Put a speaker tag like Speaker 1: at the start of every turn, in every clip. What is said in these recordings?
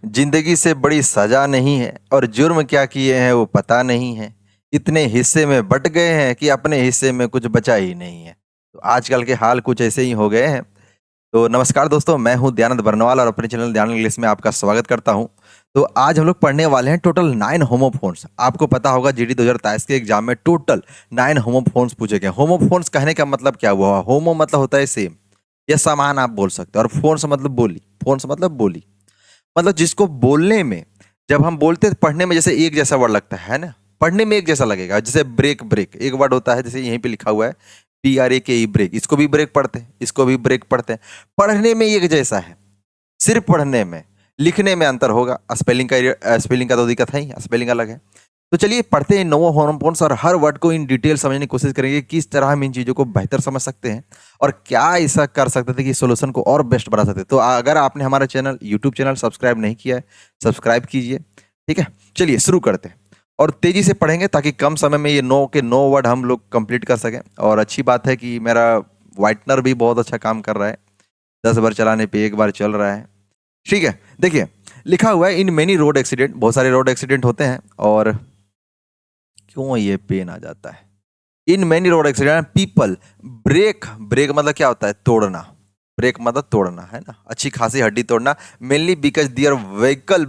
Speaker 1: जिंदगी से बड़ी सजा नहीं है और जुर्म क्या किए हैं वो पता नहीं है। इतने हिस्से में बट गए हैं कि अपने हिस्से में कुछ बचा ही नहीं है। तो आजकल के हाल कुछ ऐसे ही हो गए हैं। तो नमस्कार दोस्तों, मैं हूं दयानंद बरनवाल और अपने चैनल दयानंद इंग्लिश में आपका स्वागत करता हूं। तो आज हम लोग पढ़ने वाले हैं टोटल 9 होमोफोन्स। आपको पता होगा जीडी 2023 के एग्जाम में टोटल 9 होमोफोन्स पूछे गए। होमोफोन्स कहने का मतलब क्या हुआ? होमो मतलब होता है सेम या समान, आप बोल सकते हो, और फोन्स मतलब बोली। फोन्स मतलब बोली, मतलब जिसको बोलने में, जब हम बोलते हैं पढ़ने में जैसे एक जैसा वर्ड लगता है ना, पढ़ने में एक जैसा लगेगा। जैसे ब्रेक, ब्रेक एक वर्ड होता है, जैसे यहीं पे लिखा हुआ है PRAKE, ब्रेक। इसको भी ब्रेक पढ़ते हैं, इसको भी ब्रेक पढ़ते हैं। पढ़ने में एक जैसा है, सिर्फ पढ़ने में। लिखने में अंतर होगा। स्पेलिंग का तो दिक्कत है ही, स्पेलिंग अलग है। तो चलिए पढ़ते हैं नोवो हॉर्मोन्स और हर वर्ड को इन डिटेल समझने की कोशिश करेंगे, किस तरह हम इन चीज़ों को बेहतर समझ सकते हैं और क्या ऐसा कर सकते थे कि सोल्यूशन को और बेस्ट बना सकते। तो अगर आपने हमारा चैनल, यूट्यूब चैनल सब्सक्राइब नहीं किया है, सब्सक्राइब कीजिए। ठीक है, चलिए शुरू करते हैं और तेजी से पढ़ेंगे ताकि कम समय में ये 9 वर्ड हम लोग कंप्लीट कर सकें। और अच्छी बात है कि मेरा वाइटनर भी बहुत अच्छा काम कर रहा है, 10 बार चलाने पे 1 बार चल रहा है। ठीक है, देखिए लिखा हुआ है इन मेनी रोड एक्सीडेंट। बहुत सारे रोड एक्सीडेंट होते हैं। और क्यों ये पेन आ जाता है? In many road accident people break, break मतलब क्या होता है? तोड़ना। ब्रेक मतलब तोड़ना है ना, अच्छी खासी हड्डी तोड़ना। Mainly because their vehicle.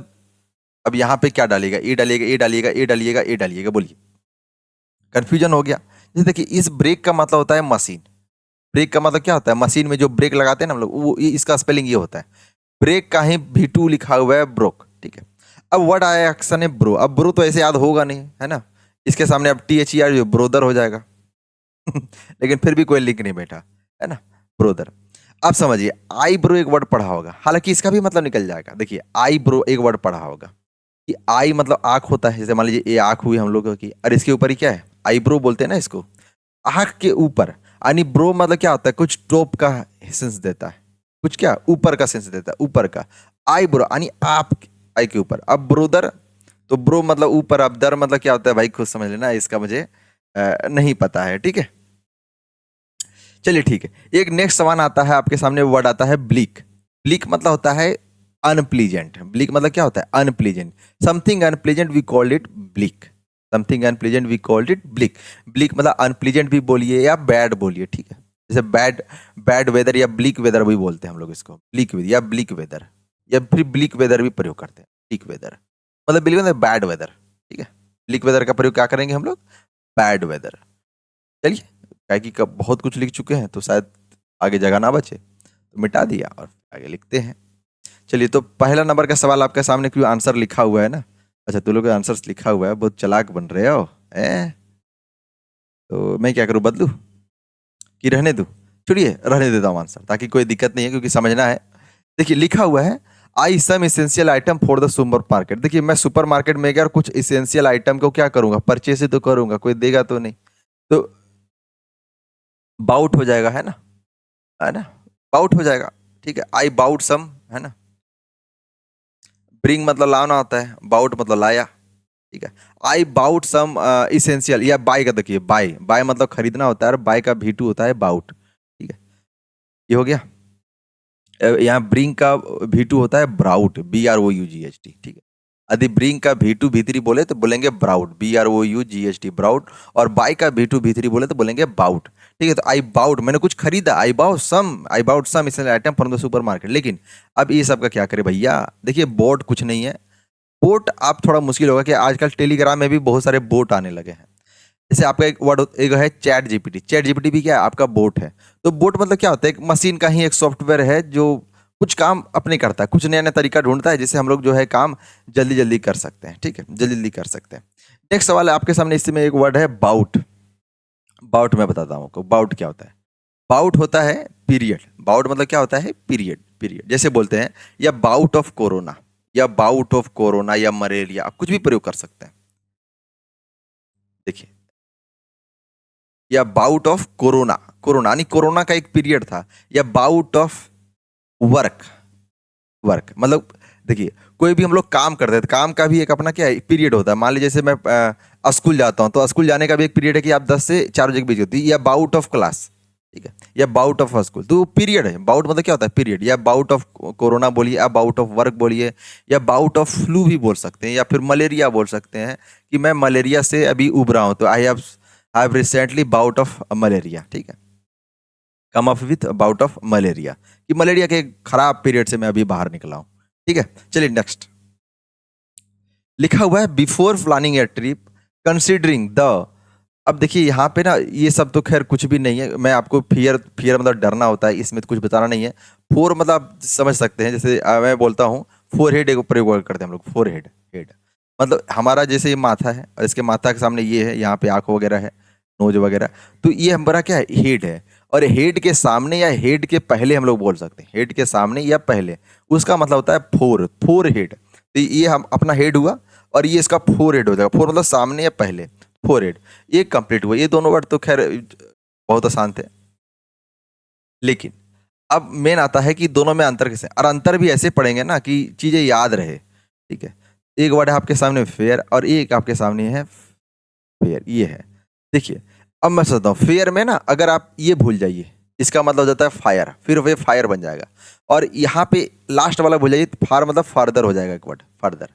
Speaker 1: अब यहाँ पे क्या डालिएगा? ए डालिएगा, ए डालिएगा, ए डालिएगा, ए डालिएगा, बोलिए। कंफ्यूजन हो गया? जैसे देखिए, इस ब्रेक का मतलब होता है मशीन। ब्रेक का मतलब क्या होता है? मशीन में जो ब्रेक लगाते हैं ना हम लोग, वो इसका स्पेलिंग ये होता है। ब्रेक का ही V2 लिखा हुआ है ब्रोक। ठीक है, अब वर्ड आया एक्शन है ब्रो। अब ब्रो तो ऐसे याद होगा नहीं, है ना। इसके सामने अब THER जो ब्रोदर हो जाएगा। लेकिन फिर भी कोई लिंक नहीं बैठा, है ना, ब्रोदर। अब समझिए, आई ब्रो एक वर्ड पढ़ा होगा, हालांकि इसका भी मतलब निकल जाएगा। देखिए, आई ब्रो एक वर्ड पढ़ा होगा कि आई मतलब आंख होता है। जैसे मान लीजिए ये आंख हुई हम लोगों की, और इसके ऊपर ही क्या है? आई ब्रो बोलते हैं ना इसको, आंख के ऊपर। यानी ब्रो मतलब क्या होता है? कुछ टॉप का सेंस देता है, कुछ क्या ऊपर का सेंस देता है, ऊपर का। आई ब्रो यानी आप, आई के ऊपर। अब ब्रोदर, तो ब्रो मतलब ऊपर, अब दर मतलब क्या होता है भाई, खुद समझ लेना, इसका मुझे नहीं पता है। ठीक है, चलिए ठीक है। एक नेक्स्ट सवाल आता है आपके सामने, वर्ड आता है ब्लीक। ब्लीक मतलब होता है अनप्लीजेंट। ब्लीक मतलब क्या होता है? Unpleasant. Something unpleasant we called it bleak. Something unpleasant we called it bleak. Bleak मतलब अनप्लीजेंट भी बोलिए या बैड बोलिए। ठीक है, जैसे बैड, बैड वेदर या ब्लीक वेदर भी बोलते हैं हम लोग इसको, ब्लीक वेदर या ब्लीक वेदर, या फिर ब्लीक वेदर भी प्रयोग करते हैं। ब्लीक वेदर मतलब ब्लीक मतलब बैड वेदर। ठीक है, ब्लीक वेदर का प्रयोग क्या करेंगे हम लोग? Bad weather. चलिए, क्या कि कब बहुत कुछ लिख चुके हैं तो शायद आगे जगह ना बचे, तो मिटा दिया और आगे लिखते हैं। चलिए, तो पहला नंबर का सवाल आपके सामने, क्यों आंसर लिखा हुआ है ना। अच्छा, तुम लोग का आंसर लिखा हुआ है, बहुत चालाक बन रहे हो हैं? तो मैं क्या करूं, बदलूं कि रहने दूं? छोड़िए, रहने देता हूं आंसर, ताकि कोई दिक्कत नहीं है, क्योंकि समझना है। देखिए लिखा हुआ है I some essential item for the supermarket. देखिए, मैं सुपर मार्केट में गया और कुछ इसेंशियल आइटम को क्या करूंगा? परचेस ही तो करूंगा, कोई देगा तो नहीं। तो बाउट हो जाएगा, है ना, बाउट हो जाएगा। ठीक है, आई बाउट सम, है ना। ब्रिंग मतलब लाना होता है, बाउट मतलब लाया। ठीक है, आई बाउट सम इसेंशियल, या बाय का, देखिए बाय, बाय मतलब खरीदना होता है, और बाय का V2 होता है बाउट। ठीक है, ये हो गया। यहाँ ब्रिंग का V2 होता है ब्राउट, BROUGHT। ठीक है, यदि ब्रिंग का V2 V3 बोले तो बोलेंगे ब्राउट, BROUGHT, ब्राउट। और बाय का V2 V3 बोले तो बोलेंगे बाउट। ठीक है, तो आई बाउट, मैंने कुछ खरीदा, I bought some essential item from the supermarket. लेकिन अब ये सब का क्या करे भैया? देखिए, बोट कुछ नहीं है। बोट आप थोड़ा मुश्किल होगा कि आजकल टेलीग्राम में भी बहुत सारे बोट आने लगे हैं। जैसे आपका एक वर्ड एक है चैट जीपीटी। चैट जीपीटी भी क्या है? आपका बोट है। तो बोट मतलब क्या होता है? एक मशीन का ही एक सॉफ्टवेयर है जो कुछ काम अपने करता है, कुछ नया नया तरीका ढूंढता है जिससे हम लोग जो है काम जल्दी जल्दी कर सकते हैं। ठीक है, जल्दी जल्दी कर सकते हैं। नेक्स्ट सवाल है आपके सामने, इसमें एक वर्ड है बाउट। बाउट मैं बताता हूँ आपको, बाउट क्या होता है। बाउट होता है पीरियड। बाउट मतलब क्या होता है? Period, period. जैसे बोलते हैं या बाउट ऑफ कोरोना, या बाउट ऑफ कोरोना, या मलेरिया, आप कुछ भी प्रयोग कर सकते हैं। देखिए, या बाउट ऑफ कोरोना, कोरोना यानी कोरोना का एक पीरियड था। या बाउट ऑफ वर्क, वर्क मतलब देखिए, कोई भी हम लोग काम करते हैं तो काम का भी एक अपना क्या है? पीरियड होता है। मान लीजिए जैसे मैं स्कूल जाता हूँ, तो स्कूल जाने का भी एक पीरियड है कि आप 10 से 4 बजे के बीच होती है। या बाउट ऑफ क्लास, ठीक है, या बाउट ऑफ स्कूल, तो पीरियड है। बाउट मतलब क्या होता है? पीरियड। या बाउट ऑफ कोरोना बोलिए, या बाउट ऑफ वर्क बोलिए, या बाउट ऑफ फ्लू भी बोल सकते हैं, या फिर मलेरिया बोल सकते हैं कि मैं मलेरिया से अभी उबरा हूं, तो I have recently bout of malaria. ठीक है, come up with bout of malaria, कि मलेरिया के खराब पीरियड से मैं अभी बाहर निकला हूं। ठीक है, चलिए नेक्स्ट। लिखा हुआ है before planning A trip considering the. अब देखिए यहाँ पे ना, ये सब तो खैर कुछ भी नहीं है, मैं आपको फियर, फियर मतलब डरना होता है, इसमें तो कुछ बताना नहीं है। फोर मतलब आप समझ सकते हैं, जैसे मैं बोलता हूँ फोर हेड एक प्रयोग करते हैं हम लोग। फोर हेड, हेड मतलब हमारा जैसे ये माथा है, और इसके माथा के सामने ये है, यहाँ पे आंख वगैरह है, नोज वगैरह, तो ये हमारा क्या है? हेड है। और हेड के सामने या हेड के पहले हम लोग बोल सकते हैं, हेड के सामने या पहले, उसका मतलब होता है फोर, फोर हेड। तो ये हम अपना हेड हुआ, और ये इसका फोर हेड हो जाएगा। फोर मतलब सामने या पहले, फोर हेड। ये कंप्लीट हुआ। ये दोनों वर्ड तो खैर बहुत आसान थे, लेकिन अब मेन आता है कि दोनों में अंतर कैसे, और अंतर भी ऐसे पढ़ेंगे ना कि चीजें याद रहे। ठीक है, एक वर्ड है आपके सामने फेयर, और एक आपके सामने है फेयर, ये है। देखिए अब मैं सोचता हूँ, फेयर में ना अगर आप ये भूल जाइए, इसका मतलब हो जाता है फायर, फिर वे फायर बन जाएगा। और यहाँ पे लास्ट वाला भूल जाइए, फार मतलब फर्दर हो जाएगा एक वर्ड, फर्दर।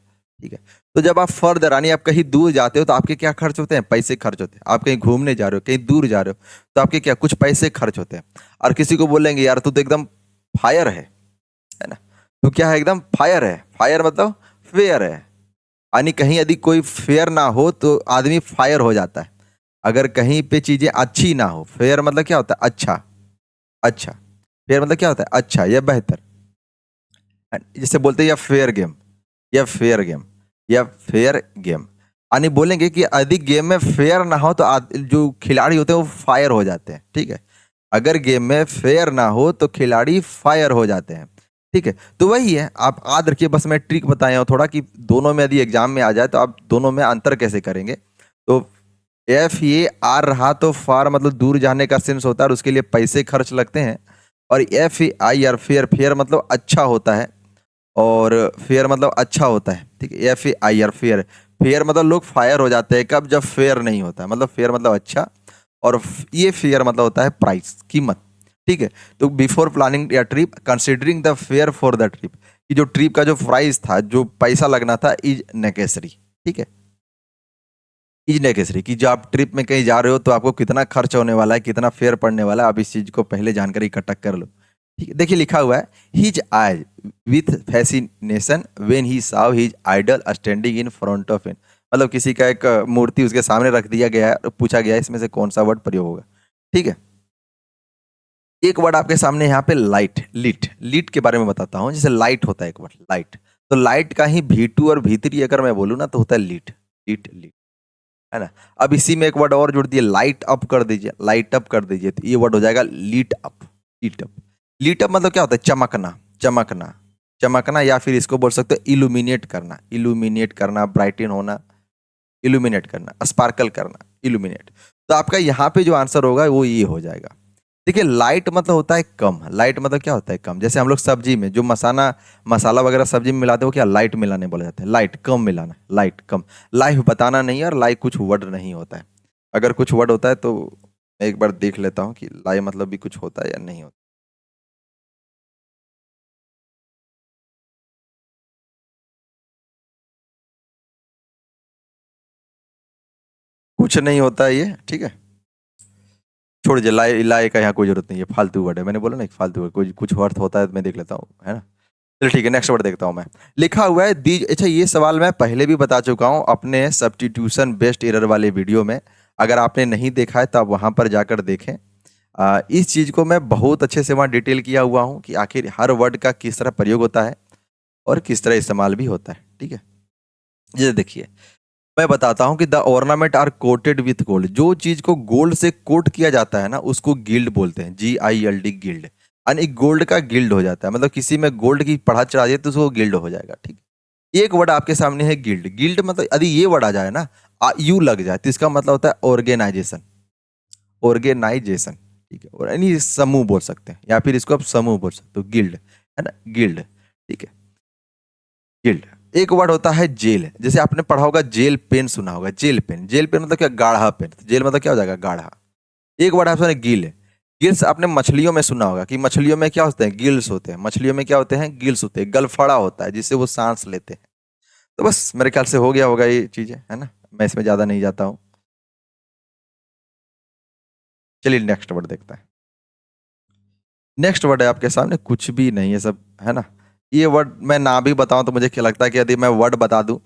Speaker 1: ठीक है, तो जब आप फर्दर यानी आप कहीं दूर जाते हो, तो आपके क्या खर्च होते हैं? पैसे खर्च होते हैं। आप कहीं घूमने जा रहे हो, कहीं दूर जा रहे हो, तो आपके क्या कुछ पैसे खर्च होते हैं। और किसी को बोलेंगे यार तू तो एकदम फायर है ना, तो क्या है? एकदम फायर है। फायर मतलब फेयर है, यानी कहीं यदि कोई फेयर ना हो तो आदमी फायर हो जाता है। अगर कहीं पे चीजें अच्छी ना हो, फेयर मतलब क्या होता है? अच्छा, अच्छा। फेयर मतलब क्या होता है? अच्छा या बेहतर। जैसे बोलते हैं या फेयर गेम, या फेयर गेम, या फेयर गेम, यानी बोलेंगे कि अधिक गेम में फेयर ना हो तो जो खिलाड़ी होते हैं वो फायर हो जाते हैं। ठीक है, अगर गेम में फेयर ना हो तो खिलाड़ी फायर हो जाते हैं। ठीक है, तो वही है, आप याद रखिए, बस मैं ट्रिक बताया हूँ थोड़ा कि दोनों में यदि एग्जाम में आ जाए तो आप दोनों में अंतर कैसे करेंगे। तो एफ ये आर रहा तो फार मतलब दूर जाने का सेंस होता है, और उसके लिए पैसे खर्च लगते हैं। और F A I R fair, fair मतलब अच्छा होता है, और फेयर मतलब अच्छा होता है। ठीक है, F A I R fair, fair मतलब लोग फायर हो जाते हैं कब? जब फेयर नहीं होता है, मतलब फेयर मतलब अच्छा, और ये फेयर मतलब होता है प्राइस, कीमत। ठीक है, तो बिफोर प्लानिंग या trip considering the fair for the trip, कि जो ट्रिप का जो प्राइस था, जो पैसा लगना था, इज नेसेसरी। ठीक है, इज नेसेसरी, कि जब आप ट्रिप में कहीं जा रहे हो तो आपको कितना खर्च होने वाला है, कितना फेयर पड़ने वाला है, आप इस चीज को पहले जानकारी इकट्ठा कर लो। ठीक है, देखिए लिखा हुआ है his eyes with fascination when he saw his idol standing in front of him, मतलब किसी का एक मूर्ति उसके सामने रख दिया गया है, और पूछा गया है इसमें से कौन सा वर्ड प्रयोग होगा। ठीक है, एक वर्ड आपके सामने यहाँ पे लाइट, लिट, लिट के बारे में बताता हूँ। जैसे लाइट होता है एक वर्ड लाइट, तो लाइट का ही V2 और V3 अगर मैं बोलूँ ना तो होता है लीट, लीट, लीट, है ना। अब इसी में एक वर्ड और जुड़ दिए, लाइट अप कर दीजिए, लाइट अप कर दीजिए, तो ये वर्ड हो जाएगा लीट अप, लीट अप। लीट अप मतलब क्या होता है? चमकना, चमकना, चमकना, या फिर इसको बोल सकते हो इल्यूमिनेट करना, इल्यूमिनेट करना, ब्राइटन होना, इल्यूमिनेट करना, स्पार्कल करना, इल्यूमिनेट। तो आपका यहाँ पे जो आंसर होगा वो ये हो जाएगा। देखिए लाइट मतलब होता है कम, लाइट मतलब क्या होता है? कम। जैसे हम लोग सब्जी में जो मसाला, मसाला वगैरह सब्जी में मिलाते हैं, वो क्या? लाइट मिलाने बोला जाता है, लाइट कम मिलाना, लाइट कम। लाइफ बताना नहीं है, और लाइक कुछ वर्ड नहीं होता है। अगर कुछ वर्ड होता है तो मैं एक बार देख लेता हूँ कि लाई मतलब भी कुछ होता है या नहीं होता। कुछ नहीं होता है ये। ठीक है, छोड़ दीजिए, लाई, लाई का यहाँ कोई जरूरत नहीं है, फालतू वर्ड है। मैंने बोला ना एक फालतू वर्ड, कुछ कुछ अर्थ होता है तो मैं देख लेता हूँ, है ना। चलो ठीक है, नेक्स्ट वर्ड देखता हूँ मैं। लिखा हुआ है दी, अच्छा ये सवाल मैं पहले भी बता चुका हूँ अपने सब्स्टिट्यूशन बेस्ड एरर वाले वीडियो में। अगर आपने नहीं देखा है तो आप वहाँ पर जाकर देखें। इस चीज़ को मैं बहुत अच्छे से वहाँ डिटेल किया हुआ हूँ कि आखिर हर वर्ड का किस तरह प्रयोग होता है और किस तरह इस्तेमाल भी होता है। ठीक है, ये देखिए मैं बताता हूँ कि the ornament are coated with gold, जो चीज को गोल्ड से कोट किया जाता है ना उसको गिल्ड बोलते हैं, GILD, गिल्ड। यानी गोल्ड का गिल्ड हो जाता है, मतलब किसी में गोल्ड की पढ़ा चढ़ा दिए तो उसको गिल्ड हो जाएगा। ठीक है, एक वर्ड आपके सामने है गिल्ड, गिल्ड मतलब यदि ये वर्ड आ जाए ना, यू लग जाए, तो इसका मतलब होता है ऑर्गेनाइजेशन, ऑर्गेनाइजेशन। ठीक है, और यानी समूह बोल सकते हैं, या फिर इसको आप समूह बोल सकते हो, गिल्ड, है ना, गिल्ड। ठीक है, गिल्ड। एक वर्ड होता है जेल, जैसे आपने पढ़ा होगा जेल पेन, सुना होगा जेल पेन, जेल पेन मतलब क्या? गाढ़ा पेन। जेल मतलब क्या हो जाएगा? गाढ़ा। एक वर्ड आपने गिल, गिल्स आपने मछलियों में सुना होगा कि मछलियों में क्या होते हैं, गिल्स होते हैं। मछलियों में क्या होते हैं, गिल्स होते हैं। गलफड़ा होता है जिससे वो सांस लेते हैं। तो बस मेरे ख्याल से हो गया होगा ये चीजें, है ना। मैं इसमें ज्यादा नहीं जाता हूँ। चलिए नेक्स्ट वर्ड देखते हैं। नेक्स्ट वर्ड है आपके सामने, कुछ भी नहीं है सब, है ना। ये वर्ड मैं ना भी बताऊं तो मुझे क्या लगता है कि यदि मैं वर्ड बता दूं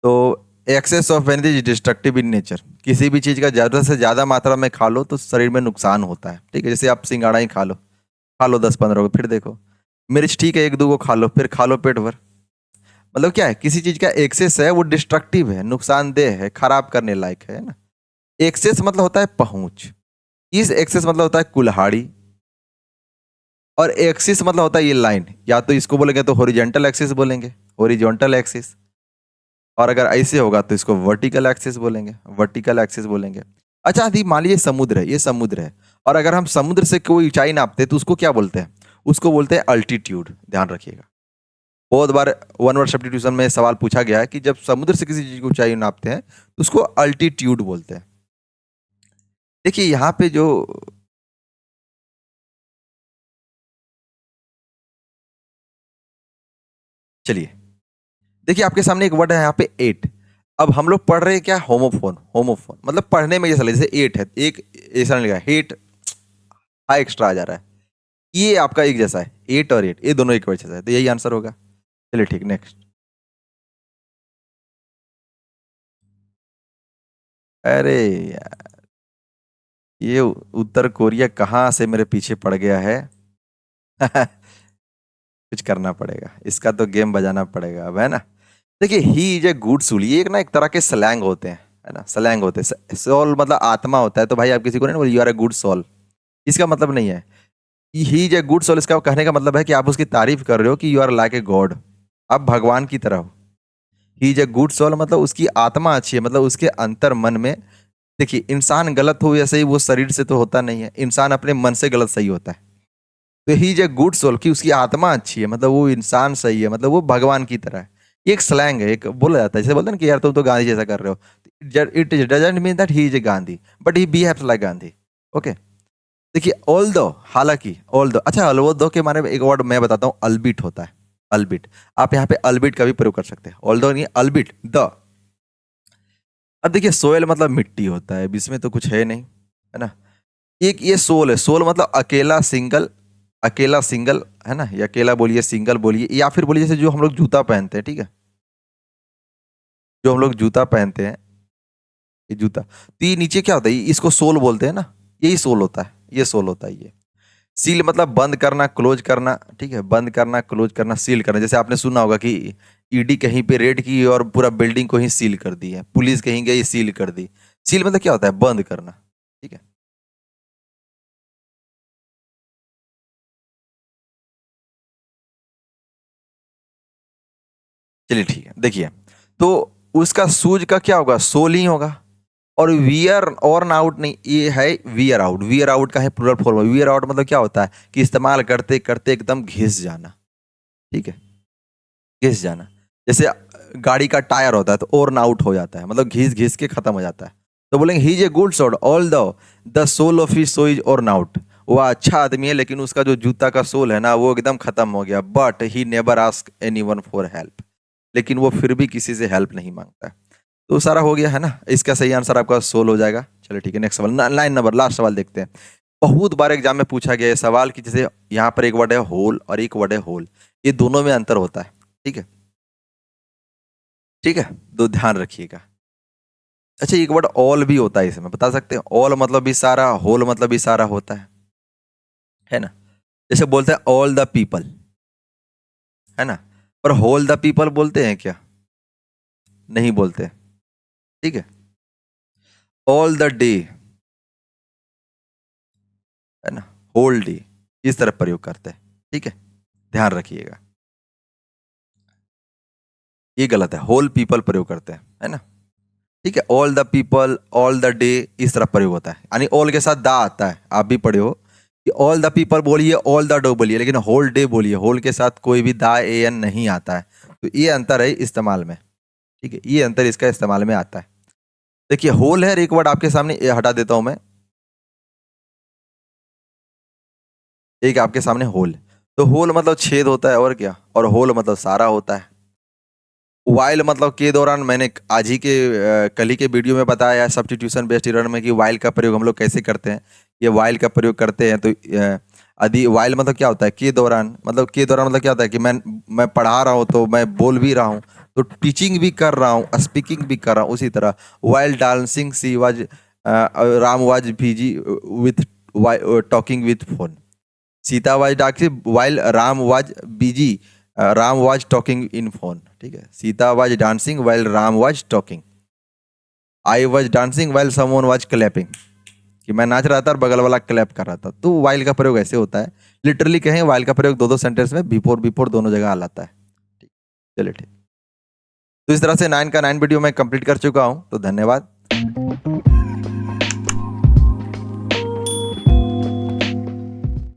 Speaker 1: तो excess of energy is destructive in nature. किसी भी चीज का ज्यादा से ज्यादा मात्रा में खा लो तो शरीर में नुकसान होता है, ठीक है। जैसे आप सिंगाड़ा ही खा लो 10-15 को, फिर देखो। मिर्च ठीक है, 1-2 को खा लो, फिर खा लो पेट भर। मतलब क्या है, किसी चीज का एक्सेस है वो डिस्ट्रक्टिव है, नुकसानदेह है, खराब करने लायक है ना। एक्सेस मतलब होता है पहुंच। इस एक्सेस मतलब होता है कुल्हाड़ी। और एक्सिस मतलब होता है ये लाइन, या तो इसको बोलेंगे तो हॉरिजॉन्टल एक्सिस बोलेंगे, हॉरिजॉन्टल एक्सिस। और अगर ऐसे होगा तो इसको वर्टिकल एक्सिस बोलेंगे, वर्टिकल एक्सिस बोलेंगे। अच्छा यदि मान लीजिए समुद्र है, ये समुद्र है, और अगर हम समुद्र से कोई ऊंचाई नापते हैं तो उसको क्या बोलते हैं, उसको बोलते हैं अल्टीट्यूड। ध्यान रखिएगा, बहुत बार वन वर्ड सब्स्टिट्यूशन में सवाल पूछा गया है कि जब समुद्र से किसी चीज की ऊंचाई नापते हैं तो उसको अल्टीट्यूड बोलते हैं। देखिए यहाँ पे जो, चलिए देखिए आपके सामने एक वर्ड है यहाँ पे एट। अब हम लोग पढ़ रहे हैं क्या, होमोफोन। होमोफोन मतलब पढ़ने में जैसा लगे, जैसे एट है, एक ऐसा नहीं लिखा हेट, हा एक्स्ट्रा आ जा रहा है। ये आपका एक जैसा है, एट और एट ये दोनों एक जैसा है, तो यही आंसर होगा। चलिए ठीक, नेक्स्ट। अरे यार, ये उत्तर कोरिया कहाँ से मेरे पीछे पड़ गया है। कुछ करना पड़ेगा, इसका तो गेम बजाना पड़ेगा अब, है ना। देखिए he is a good soul, ये एक ना एक तरह के स्लैंग होते हैं, है ना। स्लैंग होते हैं, सोल मतलब आत्मा होता है। तो भाई आप किसी को नहीं बोले you are a good soul, इसका मतलब नहीं है he is a good soul. इसका कहने का मतलब है कि आप उसकी तारीफ कर रहे हो कि you are like a god, आप भगवान की तरह हो। He is a good soul मतलब उसकी आत्मा अच्छी है, मतलब उसके अंतर मन में। देखिए इंसान गलत हो या सही वो शरीर से तो होता नहीं है, इंसान अपने मन से गलत सही होता है। तो he is a good soul कि उसकी आत्मा अच्छी है, मतलब वो इंसान सही है, मतलब वो भगवान की तरह है। ये एक स्लैंग है, एक बोला जाता है, जैसे बोलते हैं ना कि यार तुम तो गांधी जैसा कर रहे हो। It doesn't mean that he is A Gandhi, but he behaves like Gandhi. Okay. देखिए ऑल दो, हालांकि ऑल दो, अच्छा ऑल दो के माने में एक वर्ड मैं बताता हूँ, अल्बिट होता है। अल्बिट, आप यहाँ पे अल्बिट का भी प्रयोग कर सकते हैं, ऑल दो नहीं, अल्बिट द। अब देखिए सोयल मतलब मिट्टी होता है, अब इसमें तो कुछ है नहीं, है ना। एक ये सोल है, सोल मतलब अकेला, सिंगल। अकेला सिंगल, है ना, या अकेला बोलिए, सिंगल बोलिए, या फिर बोलिए जैसे जो हम लोग जूता पहनते हैं, ठीक है। जो हम लोग जूता पहनते हैं, ये जूता, तो ये नीचे क्या होता है, इसको सोल बोलते हैं ना, यही सोल होता है, ये सोल होता है ये। सील मतलब बंद करना, क्लोज करना, ठीक है, बंद करना, क्लोज करना, सील करना। जैसे आपने सुना होगा कि ईडी कहीं पे रेड की और पूरा बिल्डिंग को ही सील कर दी है, पुलिस कहीं गई सील कर दी। सील मतलब क्या होता है, बंद करना, ठीक है। चलिए ठीक है, देखिए तो उसका सूज का क्या होगा, सोल ही होगा। और वियर और आउट नहीं, ये है वियर आउट। वियर आउट का है प्लूरल फॉर्म। वियर आउट मतलब क्या होता है कि इस्तेमाल करते करते एकदम घिस जाना, ठीक है, घिस जाना। जैसे गाड़ी का टायर होता है तो ओर्न आउट हो जाता है, मतलब घिस घिस के खत्म हो जाता है। तो बोलेंगे he is a good shot all the sole of his shoe is worn out. वो अच्छा आदमी है लेकिन उसका जो जूता का सोल है ना वो एकदम खत्म हो गया, but he never ask any one for help. लेकिन वो फिर भी किसी से हेल्प नहीं मांगता है। तो सारा हो गया है ना, इसका सही आंसर आपका सोल हो जाएगा। चलिए ठीक है, नेक्स्ट सवाल, लाइन नंबर लास्ट सवाल देखते हैं। बहुत बार एग्जाम में पूछा गया है सवाल कि जैसे यहाँ पर एक वर्ड है होल और एक वर्ड है होल, ये दोनों में अंतर होता है, ठीक है। ठीक है, तो ध्यान रखिएगा। अच्छा एक वर्ड ऑल भी होता है, इसमें बता सकते हैं, ऑल मतलब भी सारा, होल मतलब भी सारा होता है ना। जैसे बोलते हैं ऑल द पीपल, है ना, पर होल द पीपल बोलते हैं क्या, नहीं बोलते, ठीक है। ऑल द डे, है ना, होल डे, इस तरह प्रयोग करते हैं, ठीक है, ध्यान रखिएगा। ये गलत है, होल पीपल प्रयोग करते हैं, है ना। ठीक है, all the people, all the day, इस तरह प्रयोग होता है, यानी ऑल के साथ दा आता है, आप भी पढ़े हो कि ऑल द पीपल बोलिए, ऑल द डो बोलिए, लेकिन होल डे बोलिए, होल के साथ कोई भी दा ए एन नहीं आता है। तो ये अंतर है इस्तेमाल में, ठीक है, ये अंतर इसका इस्तेमाल में आता है। देखिए होल है, एक वर्ड आपके सामने ये हटा देता हूं मैं, एक आपके सामने होल। तो होल मतलब छेद होता है और क्या, और होल मतलब सारा होता है। वाइल मतलब के दौरान, मैंने आज ही के कल ही के वीडियो में बताया है सब्स्टिट्यूशन बेस्ड एरर में कि वाइल का प्रयोग हम लोग कैसे करते हैं। ये वाइल का प्रयोग करते हैं तो यदि वाइल मतलब क्या होता है, के दौरान, मतलब के दौरान मतलब क्या होता है कि मैं पढ़ा रहा हूँ तो मैं बोल भी रहा हूँ, तो टीचिंग भी कर रहा हूँ, स्पीकिंग भी कर रहा हूँ। उसी तरह while dancing she was, Ram was busy with talking with phone. Sita was dancing while Ram was busy, Ram was talking in phone. ठीक है, Sita was dancing while Ram was talking. I was dancing while someone was clapping, कि मैं नाच रहा था और बगल वाला क्लैप कर रहा था। तो वाइल का प्रयोग ऐसे होता है। लिटरली कहें, वाइल का प्रयोग दो दो सेंटेंस में बिफोर बिफोर दोनों जगह आ जाता है। ठीक, चलिए ठीक। तो इस तरह से 9 का 9 वीडियो मैं कंप्लीट कर चुका हूं, तो धन्यवाद।